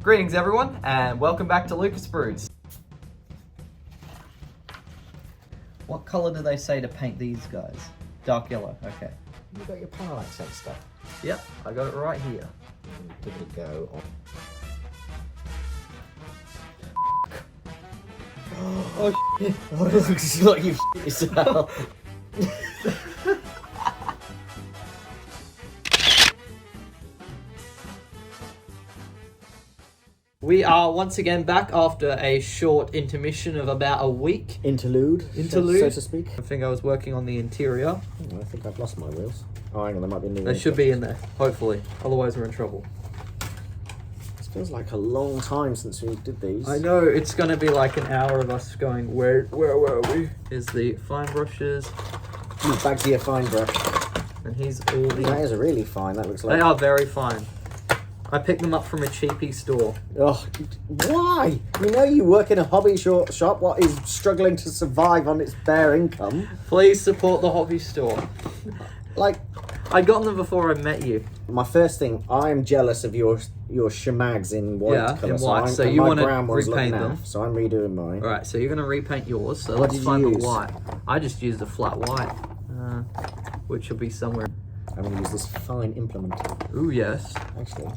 Greetings everyone, and welcome back to Luca Sprues. What colour do they say to paint these guys? Dark yellow, okay. You got your panel accent stuff. Yep, I got it right here. Give it a go. Oh, shit. Oh, it looks like you've shit yourself. We are once again back after a short intermission of about a week. Interlude, so to speak. I think I was working on the interior. I think I've lost my wheels. Oh, hang on, there might be a new They should be in there, hopefully. Otherwise we're in trouble. This feels like a long time since we did these. I know, it's going to be like an hour of us going, where were we? Here's the fine brushes. Back to your fine brush. And here's all the... That is really fine, that looks like... They are very fine. I picked them up from a cheapie store. Oh, why? You know you work in a hobby shop what is struggling to survive on its bare income. Please support the hobby store. Like... I'd gotten them before I met you. My first thing, I am jealous of your shemags in white colour. In white. So and you my want to brown one's repaint looking them. Out, so I'm redoing mine. Alright, so you're going to repaint yours. So What let's did find you the use? white. I just used a flat white, which will be somewhere. I'm going to use this fine implement. Ooh, yes. Actually.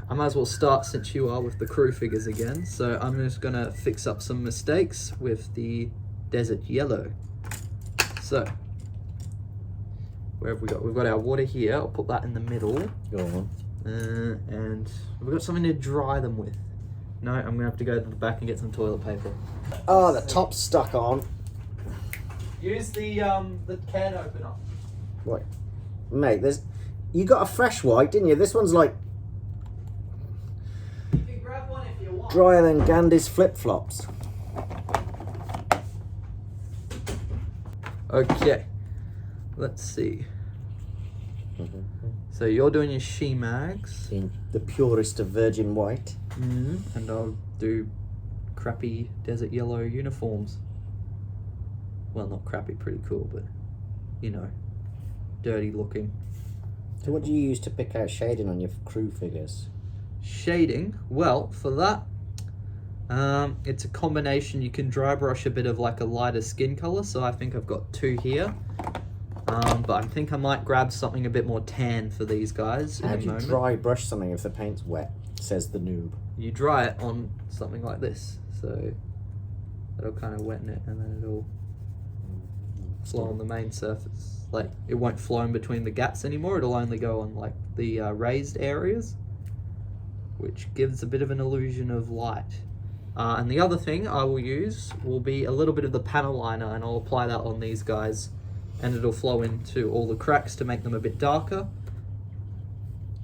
I might as well start since you are with the crew figures again. So I'm just going to fix up some mistakes with the desert yellow. So, where have we got? We've got our water here. I'll put that in the middle. Go on. And we've got something to dry them with. No, I'm going to have to go to the back and get some toilet paper. Oh, the top's stuck on. Use the can opener. Right. Mate, you got a fresh white, didn't you? This one's like You can grab one if you want. drier than Gandhi's flip-flops. Okay. Let's see. So you're doing your she-mags. In the purest of virgin white. And I'll do crappy desert yellow uniforms. Well, not crappy, pretty cool, but you know, dirty looking. So what do you use to pick out shading on your crew figures? Shading, well, for that, it's a combination. You can dry brush a bit of like a lighter skin color, so I think I've got two here. But I think I might grab something a bit more tan for these guys in a moment. How do you dry brush something if the paint's wet, says the noob? You dry it on something like this, so it'll kind of weten it, and then it'll flow on the main surface. Like, it won't flow in between the gaps anymore, it'll only go on like the raised areas, which gives a bit of an illusion of light. And the other thing I will use will be a little bit of the panel liner, and I'll apply that on these guys, and it'll flow into all the cracks to make them a bit darker.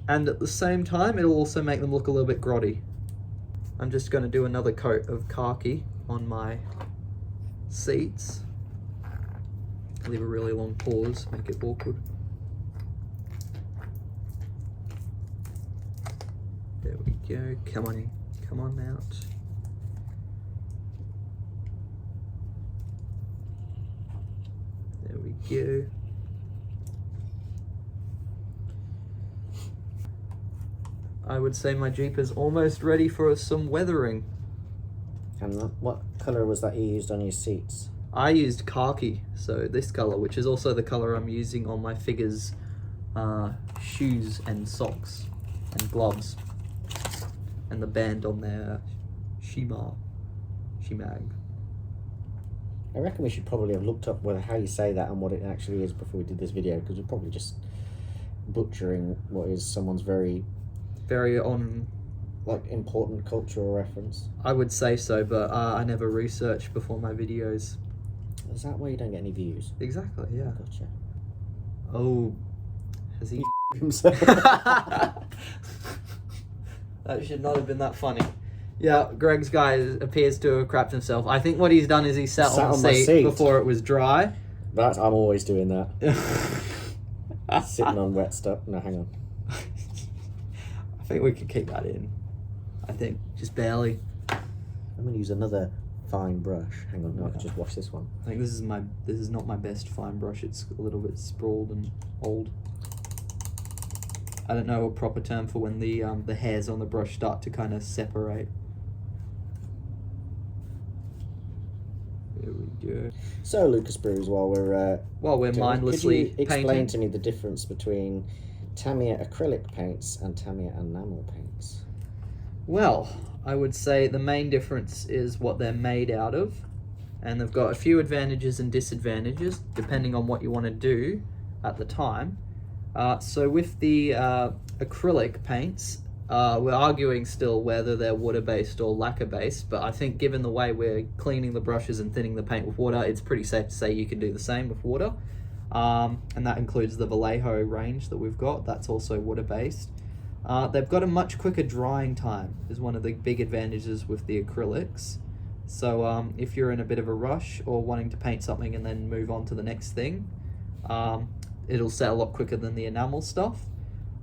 And at the same time, it'll also make them look a little bit grotty. I'm just going to do another coat of khaki on my seats. Leave a really long pause, make it awkward. There we go. Come on out. There we go. I would say my Jeep is almost ready for some weathering. And what colour was that you used on your seats? I used khaki, so this color, which is also the color I'm using on my figure's shoes and socks and gloves, and the band on their shemag. I reckon we should probably have looked up how you say that and what it actually is before we did this video, because we're probably just butchering what is someone's very like important cultural reference. I would say so, but I never researched before my videos. Is that why you don't get any views? Exactly, yeah. Gotcha. Oh, has he Himself. That should not have been that funny. Yeah, Greg's guy appears to have crapped himself. I think what he's done is he sat on the seat before it was dry. I'm always doing that. Sitting on wet stuff. No, hang on. I think we could keep that in. I think, just barely. I'm going to use another fine brush. Hang on, no, I can just wash this one. I think this is not my best fine brush. It's a little bit sprawled and old. I don't know a proper term for when the hairs on the brush start to kind of separate. There we go. So, Luca Sprues, while we're mindlessly could you explain painting to me the difference between Tamiya acrylic paints and Tamiya enamel paints? Well, I would say the main difference is what they're made out of, and they've got a few advantages and disadvantages depending on what you want to do at the time. So with the acrylic paints, we're arguing still whether they're water-based or lacquer-based, but I think given the way we're cleaning the brushes and thinning the paint with water, it's pretty safe to say you can do the same with water. And that includes the Vallejo range that we've got. That's also water-based. They've got a much quicker drying time, is one of the big advantages with the acrylics. So if you're in a bit of a rush or wanting to paint something and then move on to the next thing, it'll set a lot quicker than the enamel stuff.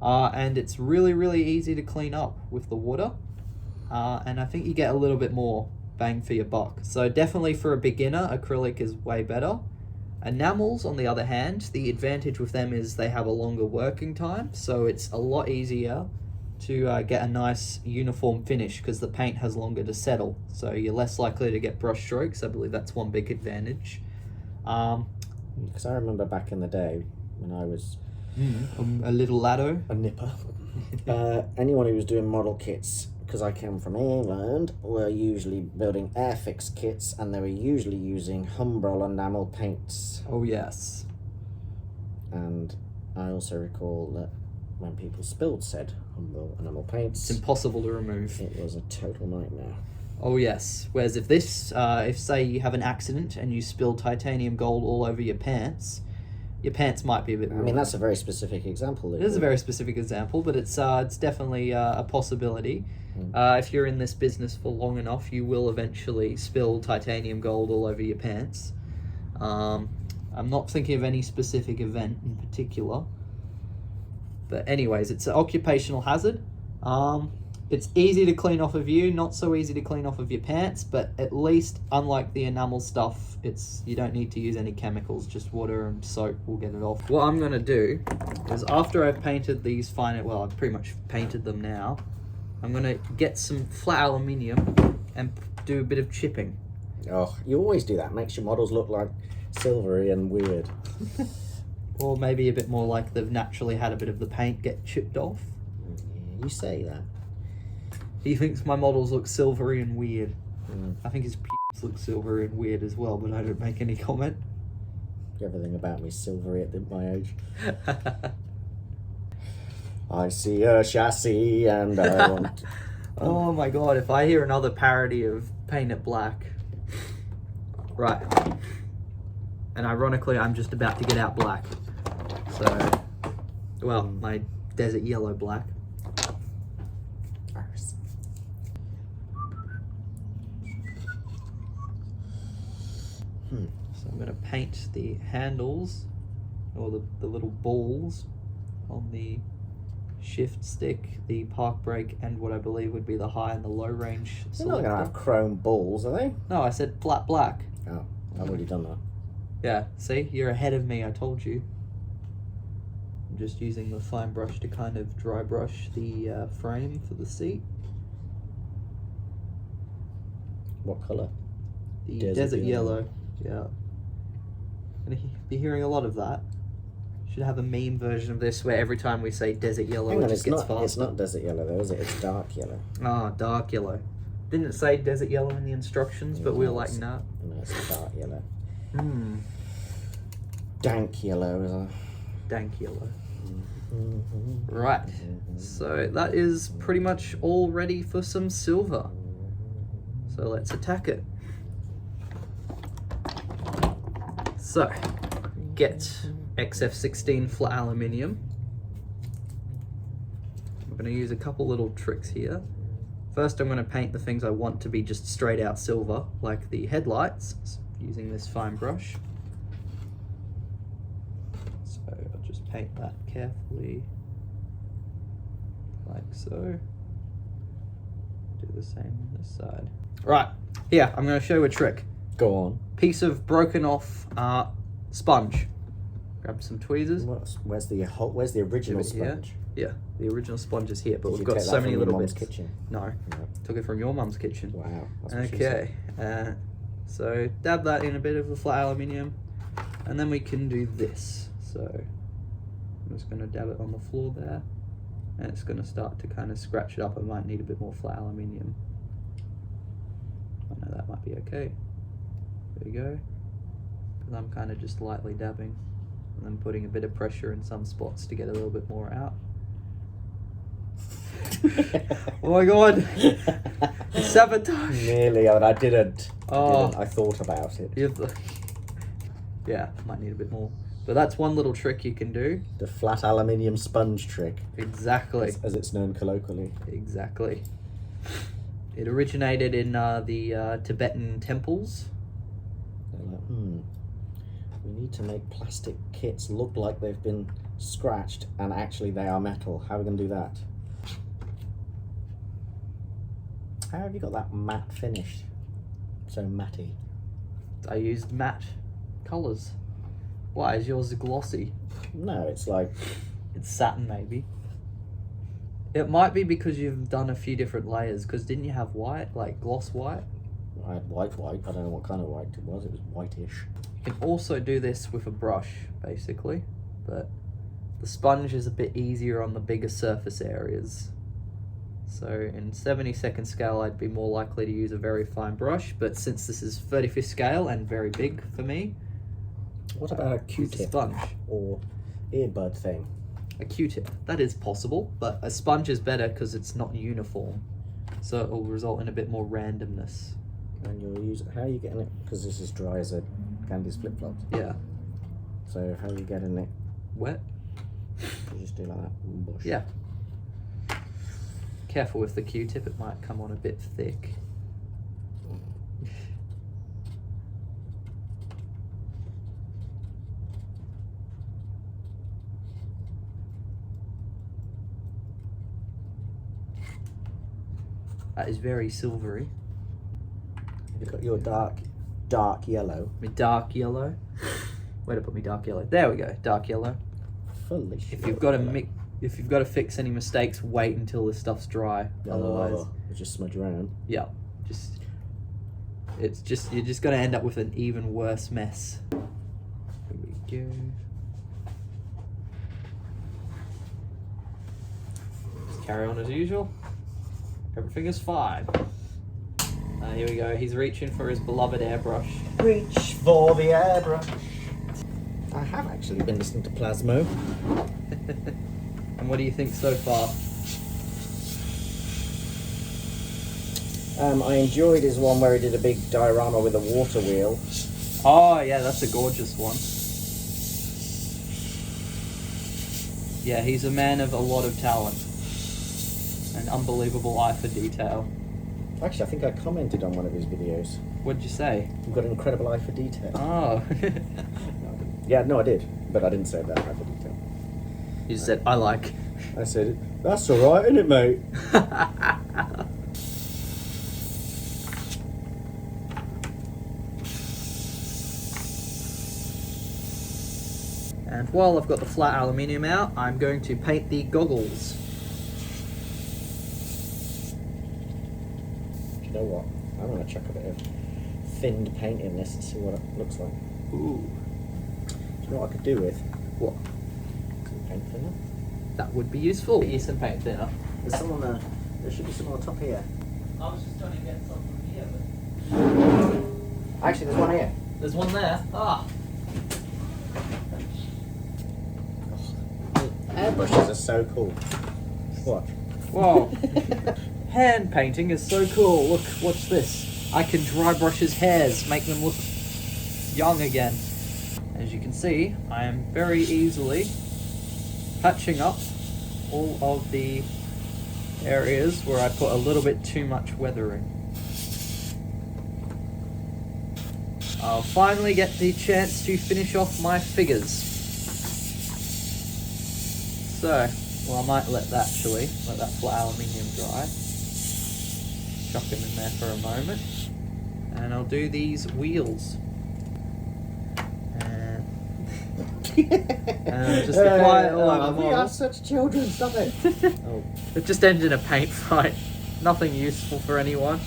And it's really, really easy to clean up with the water. And I think you get a little bit more bang for your buck. So definitely for a beginner, acrylic is way better. Enamels, on the other hand, the advantage with them is they have a longer working time, so it's a lot easier to get a nice uniform finish because the paint has longer to settle, so you're less likely to get brush strokes. I believe that's one big advantage. Because I remember back in the day when I was a little laddo, a nipper, anyone who was doing model kits, because I came from England, were usually building Airfix kits, and they were usually using Humbrol enamel paints. Oh yes. And I also recall that when people spilled said Humbrol enamel paints, It's impossible to remove. it was a total nightmare. Oh yes. Whereas if this, if say you have an accident and you spill titanium gold all over your pants might be a bit I mean, that's a very specific example. It is a very specific example, but it's definitely a possibility. If you're in this business for long enough, you will eventually spill titanium gold all over your pants. I'm not thinking of any specific event in particular. But anyways, it's an occupational hazard. It's easy to clean off of you, not so easy to clean off of your pants, but at least, unlike the enamel stuff, you don't need to use any chemicals, just water and soap will get it off. What I'm going to do is, after I've painted these well, I've pretty much painted them now, I'm going to get some flat aluminium and do a bit of chipping. Oh, you always do that. Makes your models look like silvery and weird. Or maybe a bit more like they've naturally had a bit of the paint get chipped off. Yeah, you say that. He thinks my models look silvery and weird. I think his pubes look silvery and weird as well, but I don't make any comment. Everything about me is silvery at my age. I see a chassis and I want... Oh my god, if I hear another parody of Paint It Black. Right. And ironically, I'm just about to get out black. So, well, my desert yellow black. Arse. So I'm going to paint the handles, or the little balls, on the shift stick, the park brake, and what I believe would be the high and the low range They're not going to selector. have chrome balls, are they? No, I said flat black. Oh, I've already done that. Yeah, see? You're ahead of me, I told you. I'm just using the fine brush to kind of dry brush the frame for the seat. What colour? The Desert desert yellow. yellow. Yeah. Gonna be hearing a lot of that. Should have a meme version of this where every time we say desert yellow, Hang it on, just it's gets faster. it's not desert yellow though, is it? It's dark yellow. Ah, dark yellow. Didn't it say desert yellow in the instructions, but we were like, nah. No, it's dark yellow. Hmm. Dank yellow is a... Dank yellow. Right. So that is pretty much all ready for some silver. So let's attack it. So, get XF16 flat aluminium. I'm going to use a couple little tricks here. First, I'm going to paint the things I want to be just straight out silver, like the headlights, using this fine brush. So I'll just paint that carefully, like so. Do the same on this side. Right, here, I'm going to show you a trick. Go on. Piece of broken off sponge. Grab some tweezers. Where's the original Give it here. sponge? Yeah, the original sponge is here, but Did we've you got take so that many from your little mum's bits. kitchen? No, No. took it from your mum's kitchen. Wow. That's what she said. Okay, so dab that in a bit of the flat aluminium, and then we can do this. So I'm just going to dab it on the floor there, and it's going to start to kind of scratch it up. I might need a bit more flat aluminium. I know that might be okay. There you go. Because I'm kind of just lightly dabbing, and then putting a bit of pressure in some spots to get a little bit more out. Oh my god! Sabotage! Nearly, but I didn't. Oh. I thought about it. Yeah, might need a bit more. But that's one little trick you can do. The flat aluminium sponge trick. Exactly. As it's known colloquially. Exactly. It originated in the Tibetan temples. They're like, we need to make plastic kits look like they've been scratched and actually they are metal. How are we going to do that? How have you got that matte finish? So matty. I used matte colours. Why, is yours glossy? No, it's like... It's satin, maybe. It might be because you've done a few different layers, because didn't you have white, like gloss white? I had white. I don't know what kind of white it was. It was whitish. You can also do this with a brush, basically, but the sponge is a bit easier on the bigger surface areas. So in 70-second scale, I'd be more likely to use a very fine brush, but since this is 35th scale and very big for me, what about a use a Q-tip sponge. or earbud thing? A Q-tip, that is possible, but a sponge is better because it's not uniform, so it will result in a bit more randomness. And you'll use how are you getting it? Because this is dry as a Candy's flip flops. Yeah. So how are you getting it? Wet? You just do like that. Bush. Yeah. Careful with the Q-tip, it might come on a bit thick. That is very silvery. You've got your dark yellow. My dark yellow. Where to put me dark yellow? There we go, dark yellow. Fully. If you've got to fix any mistakes, wait until the stuff's dry. Otherwise, you just smudge around. yeah, you're just gonna end up with an even worse mess. Here we go. Just carry on as usual. Everything is fine. Here we go. He's reaching for his beloved airbrush. Reach for the airbrush. I have actually been listening to Plasmo. And what do you think so far? I enjoyed his one where he did a big diorama with a water wheel. Oh yeah, that's a gorgeous one. Yeah, he's a man of a lot of talent. An unbelievable eye for detail. Actually, I think I commented on one of his videos. What'd you say? You've got an incredible eye for detail. Oh. Yeah, no, I did. But I didn't say that, eye for detail. You said, I like. I said, that's alright, isn't it, mate? And while I've got the flat aluminium out, I'm going to paint the goggles. Do you know what? I'm going to chuck a bit of thinned paint in this and see what it looks like. Ooh. Do you know what I could do with? What? Some paint thinner. That would be useful. Get you some paint thinner. There's some on the... There should be some on the top here. I was just trying to get some from here, but... Actually, there's one here. There's one there. Ah. Airbrushes are so cool. What? Whoa. Hand painting is so cool. Look, watch this. I can dry brush his hairs, make them look young again. As you can see, I am very easily patching up all of the areas where I put a little bit too much weathering. I'll finally get the chance to finish off my figures. So, well, I might let that flat aluminium dry. Chuck them in there for a moment. And I'll do these wheels. And And just apply it all over the we model. are such children, stop it. Oh. It just ends in a paint fight. Nothing useful for anyone.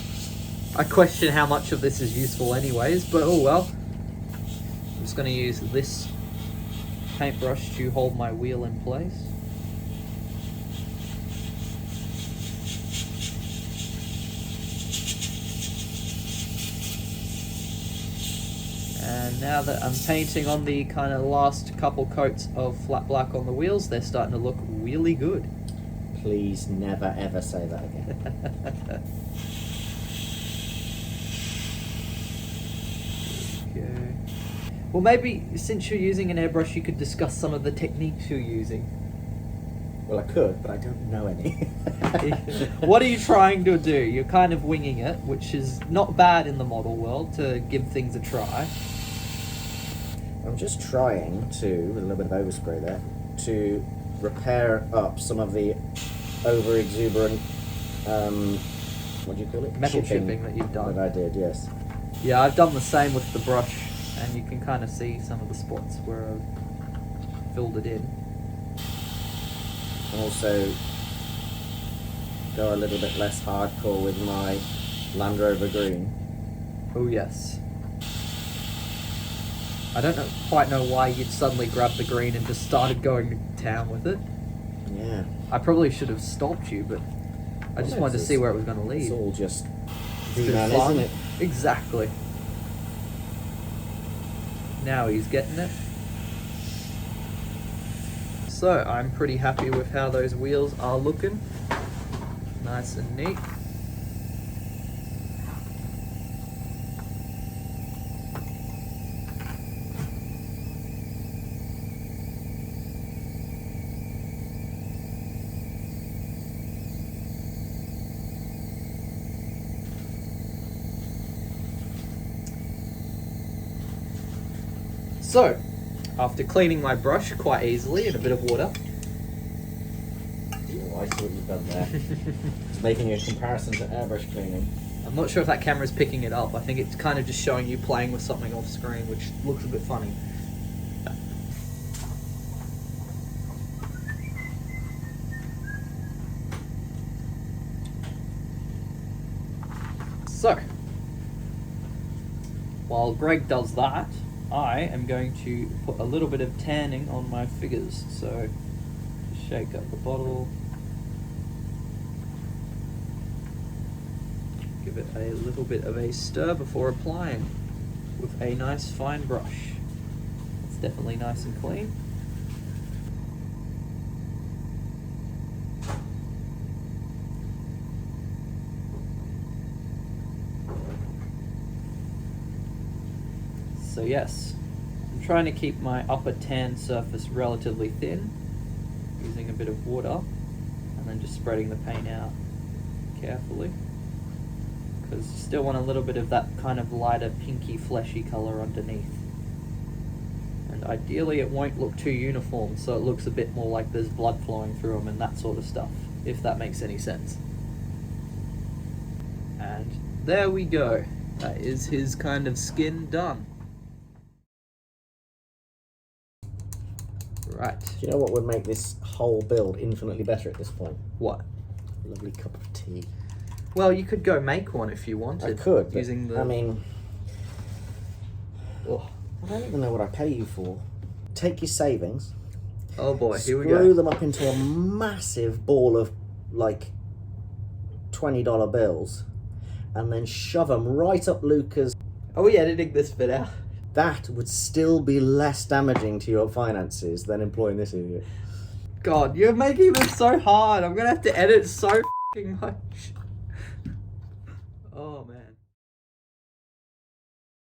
I question how much of this is useful anyways, but oh well. I'm just going to use this paintbrush to hold my wheel in place. And now that I'm painting on the kind of last couple coats of flat black on the wheels, they're starting to look really good. Please never ever say that again. Okay. Well, maybe since you're using an airbrush, you could discuss some of the techniques you're using. Well, I could, but I don't know any. What are you trying to do? You're kind of winging it, which is not bad in the model world, to give things a try. I'm just trying to, with a little bit of overspray there, to repair up some of the over-exuberant, what do you call it? Metal chipping that you've done. That I did, yes. Yeah, I've done the same with the brush, and you can kind of see some of the spots where I've filled it in. And also go a little bit less hardcore with my Land Rover green. Oh yes. I don't quite know why you'd suddenly grabbed the green and just started going to town with it. Yeah. I probably should have stopped you, but I just wanted to see where it was going to lead. It's all just It's been V-Man, fun. isn't it? Exactly. Now he's getting it. So I'm pretty happy with how those wheels are looking. Nice and neat. So, after cleaning my brush quite easily in a bit of water. Oh, I see what you've done there. It's making a comparison to airbrush cleaning. I'm not sure if that camera's picking it up. I think it's kind of just showing you playing with something off screen, which looks a bit funny. So, while Greg does that, I am going to put a little bit of tanning on my figures. So, shake up the bottle. Give it a little bit of a stir before applying with a nice fine brush. It's definitely nice and clean. So yes, I'm trying to keep my upper tan surface relatively thin, using a bit of water, and then just spreading the paint out carefully. Because you still want a little bit of that kind of lighter pinky fleshy colour underneath. And ideally it won't look too uniform, so it looks a bit more like there's blood flowing through them and that sort of stuff, if that makes any sense. And there we go. That is his kind of skin done. Right. Do you know what would make this whole build infinitely better at this point? What? A lovely cup of tea. Well, you could go make one if you wanted. I could, but, using the. I mean, Oh, I don't even know what I pay you for. Take your savings, oh boy, here we screw go. them up into a massive ball of like $20 bills, and then shove them right up Luca's. Are we editing this bit out? That would still be less damaging to your finances than employing this idiot. God, you're making this so hard. I'm gonna have to edit so f***ing much. Oh man.